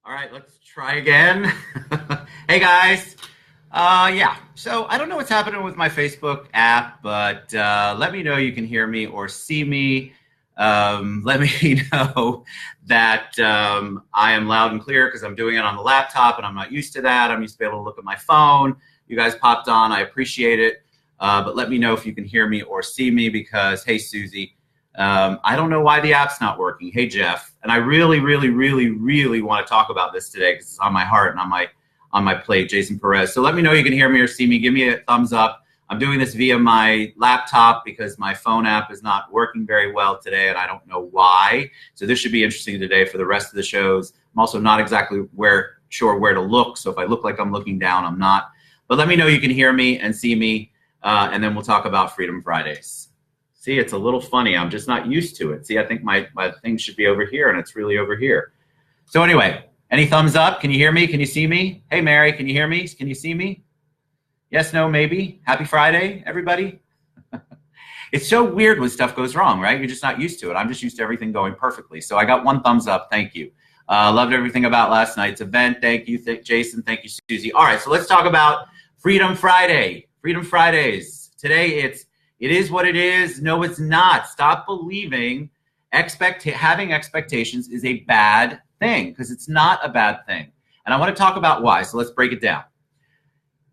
All right, let's try again. Hey guys. Yeah, so I don't know what's happening with my Facebook app, but let me know you can hear me or see me. Let me know that I am loud and clear because I'm doing it on the laptop and I'm not used to that. I'm used to be able to look at my phone. You guys popped on, I appreciate it. But let me know if you can hear me or see me because, hey, Susie, I don't know why the app's not working. Hey, Jeff. And I really, really, really, really want to talk about this today because it's on my heart and on my plate, Jason Perez. So let me know you can hear me or see me. Give me a thumbs up. I'm doing this via my laptop because my phone app is not working very well today, and I don't know why. So this should be interesting today for the rest of the shows. I'm also not exactly sure where to look. So if I look like I'm looking down, I'm not. But let me know you can hear me and see me, and then we'll talk about Freedom Fridays. See, it's a little funny. I'm just not used to it. See, I think my thing should be over here, and it's really over here. So anyway, any thumbs up? Can you hear me? Can you see me? Hey, Mary, can you hear me? Can you see me? Yes, no, maybe. Happy Friday, everybody. It's so weird when stuff goes wrong, right? You're just not used to it. I'm just used to everything going perfectly. So I got one thumbs up. Thank you. Loved everything about last night's event. Thank you, Jason. Thank you, Susie. All right, so let's talk about Freedom Friday. Freedom Fridays. Today it is what it is. No, it's not. Stop believing having expectations is a bad thing, because it's not a bad thing. And I want to talk about why. So let's break it down.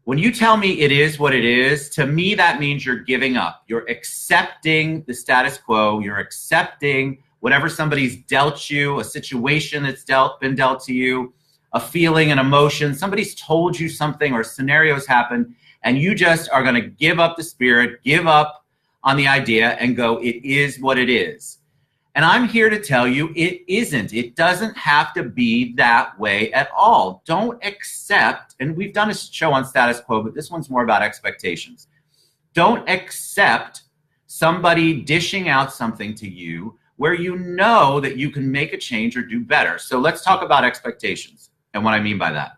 When you tell me it is what it is, to me that means you're giving up. You're accepting the status quo. You're accepting whatever somebody's dealt you, a situation that's been dealt to you, a feeling, an emotion. Somebody's told you something or scenarios happen, and you just are going to give up the spirit, give up on the idea, and go, it is what it is. And I'm here to tell you it isn't. It doesn't have to be that way at all. Don't accept, and we've done a show on status quo, but this one's more about expectations. Don't accept somebody dishing out something to you where you know that you can make a change or do better. So let's talk about expectations and what I mean by that.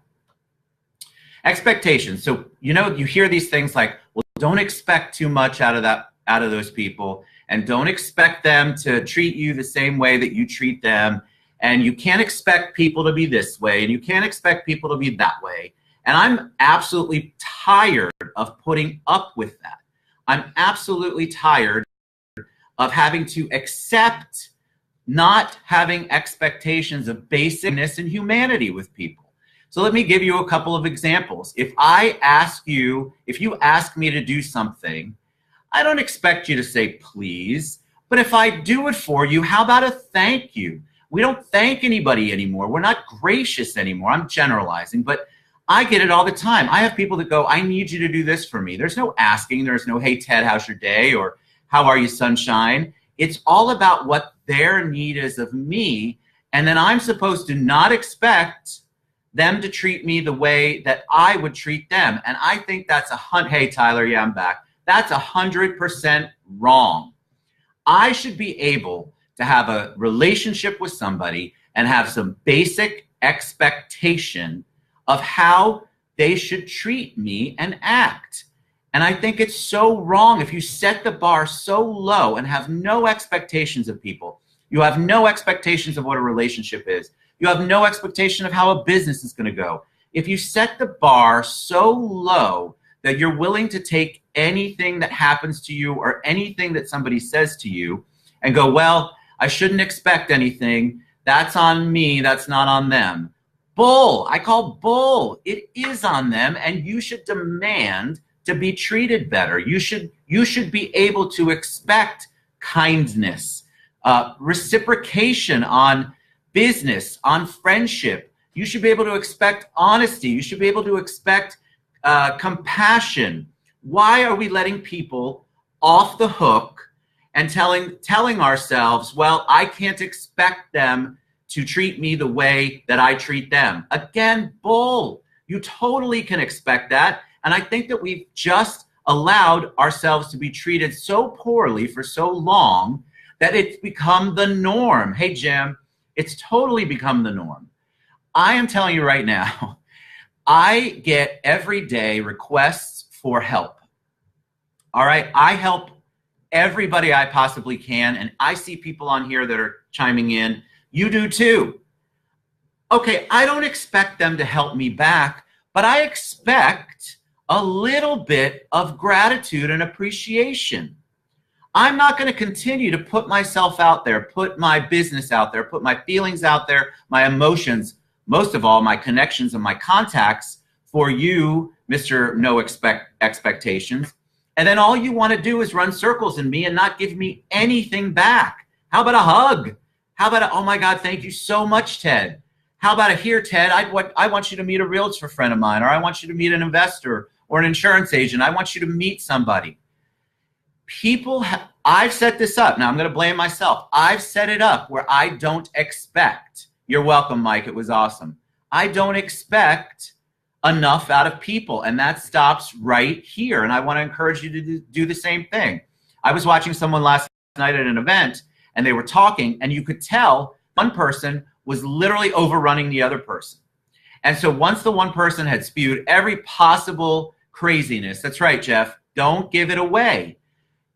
Expectations. So, you hear these things like, well, don't expect too much out of those people, and don't expect them to treat you the same way that you treat them. And you can't expect people to be this way, and you can't expect people to be that way. And I'm absolutely tired of putting up with that. I'm absolutely tired of having to accept not having expectations of basicness and humanity with people. So let me give you a couple of examples. If you ask me to do something, I don't expect you to say please, but if I do it for you, how about a thank you? We don't thank anybody anymore. We're not gracious anymore. I'm generalizing, but I get it all the time. I have people that go, I need you to do this for me. There's no asking. There's no, hey, Ted, how's your day? Or how are you, sunshine? It's all about what their need is of me. And then I'm supposed to not expect them to treat me the way that I would treat them. And I think that's hey, Tyler, yeah, I'm back. That's 100% wrong. I should be able to have a relationship with somebody and have some basic expectation of how they should treat me and act. And I think it's so wrong if you set the bar so low and have no expectations of people. You have no expectations of what a relationship is. You have no expectation of how a business is going to go. If you set the bar so low that you're willing to take anything that happens to you or anything that somebody says to you and go, well, I shouldn't expect anything. That's on me. That's not on them. Bull. I call bull. It is on them, and you should demand to be treated better. You should be able to expect kindness, reciprocation on business, on friendship. You should be able to expect honesty. You should be able to expect compassion. Why are we letting people off the hook and telling ourselves, well, I can't expect them to treat me the way that I treat them? Again, bull. You totally can expect that. And I think that we've just allowed ourselves to be treated so poorly for so long that it's become the norm. Hey, Jim, it's totally become the norm. I am telling you right now, I get every day requests for help. All right, I help everybody I possibly can, and I see people on here that are chiming in. You do too. okay, I don't expect them to help me back, but I expect a little bit of gratitude and appreciation. I'm not going to continue to put myself out there, put my business out there, put my feelings out there, my emotions, most of all, my connections and my contacts for you, Mr. No Expectations. And then all you want to do is run circles in me and not give me anything back. How about a hug? How about a, oh my God, thank you so much, Ted. How about a here, Ted, I want you to meet a realtor friend of mine, or I want you to meet an investor or an insurance agent. I want you to meet somebody. I've set this up. Now I'm going to blame myself. I've set it up where I don't expect. You're welcome, Mike. It was awesome. I don't expect enough out of people, and that stops right here. And I want to encourage you to do the same thing. I was watching someone last night at an event, and they were talking, and you could tell one person was literally overrunning the other person. And so once the one person had spewed every possible craziness, that's right, Jeff, don't give it away.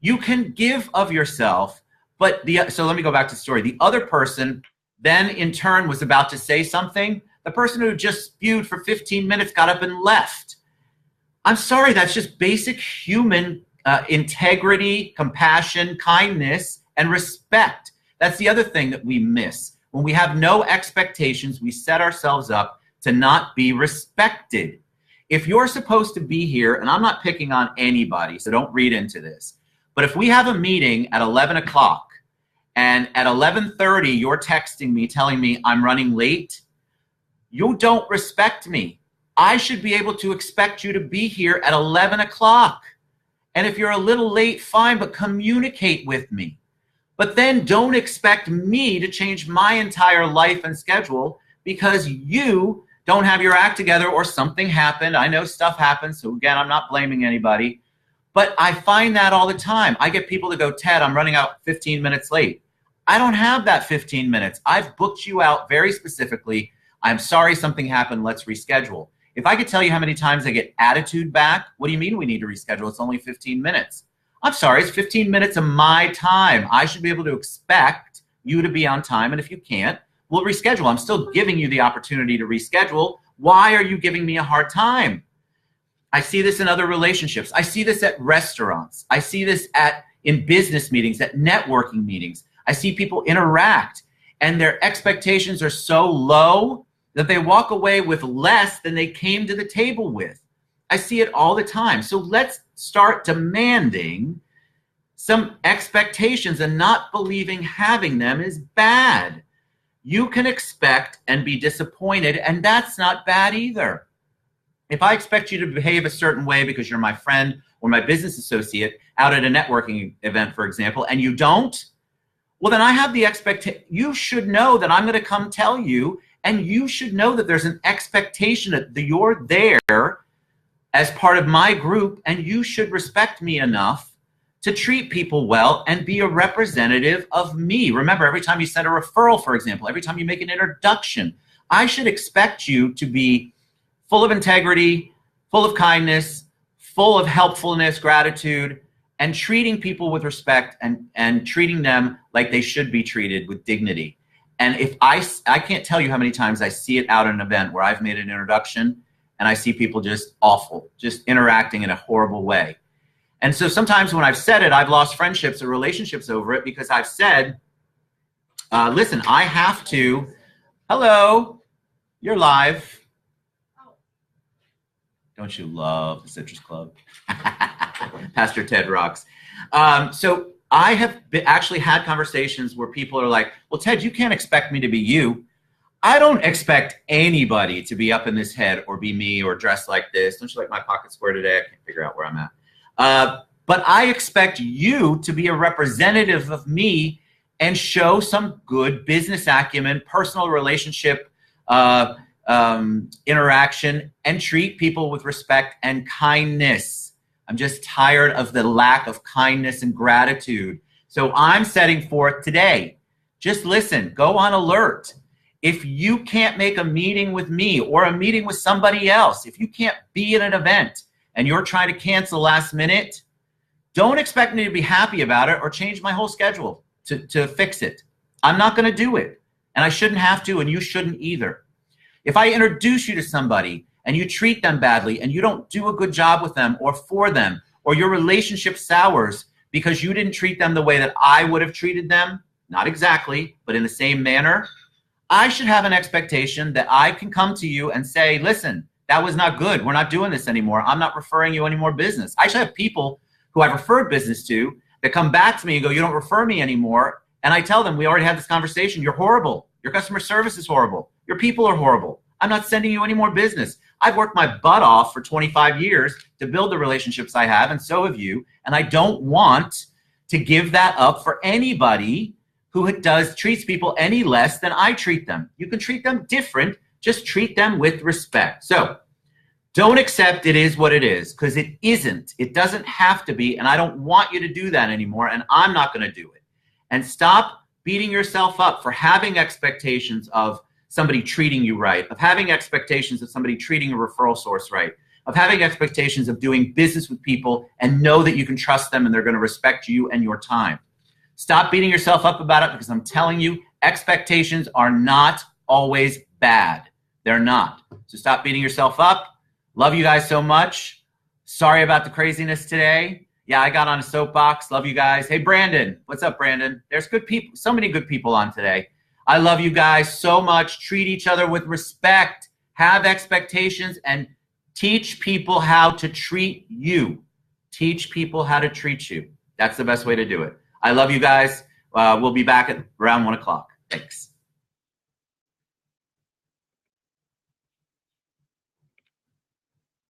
You can give of yourself, but so let me go back to the story. The other person then in turn was about to say something. The person who just spewed for 15 minutes got up and left. I'm sorry, that's just basic human integrity, compassion, kindness, and respect. That's the other thing that we miss. When we have no expectations, we set ourselves up to not be respected. If you're supposed to be here, and I'm not picking on anybody, so don't read into this, but if we have a meeting at 11 o'clock and at 11:30 you're texting me telling me I'm running late, you don't respect me. I should be able to expect you to be here at 11 o'clock. And if you're a little late, fine, but communicate with me. But then don't expect me to change my entire life and schedule because you don't have your act together or something happened. I know stuff happens, so again, I'm not blaming anybody. But I find that all the time. I get people to go, Ted, I'm running out 15 minutes late. I don't have that 15 minutes. I've booked you out very specifically. I'm sorry something happened. Let's reschedule. If I could tell you how many times I get attitude back, what do you mean we need to reschedule? It's only 15 minutes. I'm sorry, it's 15 minutes of my time. I should be able to expect you to be on time. And if you can't, we'll reschedule. I'm still giving you the opportunity to reschedule. Why are you giving me a hard time? I see this in other relationships. I see this at restaurants. I see this in business meetings, at networking meetings. I see people interact and their expectations are so low that they walk away with less than they came to the table with. I see it all the time. So let's start demanding some expectations and not believing having them is bad. You can expect and be disappointed, and that's not bad either. If I expect you to behave a certain way because you're my friend or my business associate out at a networking event, for example, and you don't, well, then I have the expectation. You should know that I'm going to come tell you, and you should know that there's an expectation that you're there as part of my group, and you should respect me enough to treat people well and be a representative of me. Remember, every time you send a referral, for example, every time you make an introduction, I should expect you to be full of integrity, full of kindness, full of helpfulness, gratitude, and treating people with respect and treating them like they should be treated with dignity. And if I can't tell you how many times I see it out at an event where I've made an introduction and I see people just awful, just interacting in a horrible way. And so sometimes when I've said it, I've lost friendships or relationships over it because I've said, listen, I have to, hello, you're live. Don't you love the Citrus Club? Pastor Ted rocks. So I have actually had conversations where people are like, well, Ted, you can't expect me to be you. I don't expect anybody to be up in this head or be me or dress like this. Don't you like my pocket square today? I can't figure out where I'm at. But I expect you to be a representative of me and show some good business acumen, personal relationship interaction, and treat people with respect and kindness. I'm just tired of the lack of kindness and gratitude. So I'm setting forth today. Just listen, go on alert. If you can't make a meeting with me or a meeting with somebody else, if you can't be at an event and you're trying to cancel last minute, don't expect me to be happy about it or change my whole schedule to fix it. I'm not going to do it. And I shouldn't have to, and you shouldn't either. If I introduce you to somebody and you treat them badly and you don't do a good job with them or for them, or your relationship sours because you didn't treat them the way that I would have treated them, not exactly, but in the same manner, I should have an expectation that I can come to you and say, listen, that was not good. We're not doing this anymore. I'm not referring you any more business. I should have people who I've referred business to that come back to me and go, you don't refer me anymore. And I tell them, we already had this conversation. You're horrible. Your customer service is horrible. Your people are horrible. I'm not sending you any more business. I've worked my butt off for 25 years to build the relationships I have, and so have you. And I don't want to give that up for anybody who treats people any less than I treat them. You can treat them different, just treat them with respect. So don't accept it is what it is, because it isn't. It doesn't have to be, and I don't want you to do that anymore, and I'm not going to do it. And stop beating yourself up for having expectations of somebody treating you right, of having expectations of somebody treating a referral source right, of having expectations of doing business with people and know that you can trust them and they're going to respect you and your time. Stop beating yourself up about it, because I'm telling you, expectations are not always bad. They're not. So stop beating yourself up. Love you guys so much. Sorry about the craziness today. Yeah, I got on a soapbox. Love you guys. Hey, Brandon. What's up, Brandon? There's good people, so many good people on today. I love you guys so much. Treat each other with respect. Have expectations and teach people how to treat you. Teach people how to treat you. That's the best way to do it. I love you guys. We'll be back at around 1 o'clock. Thanks.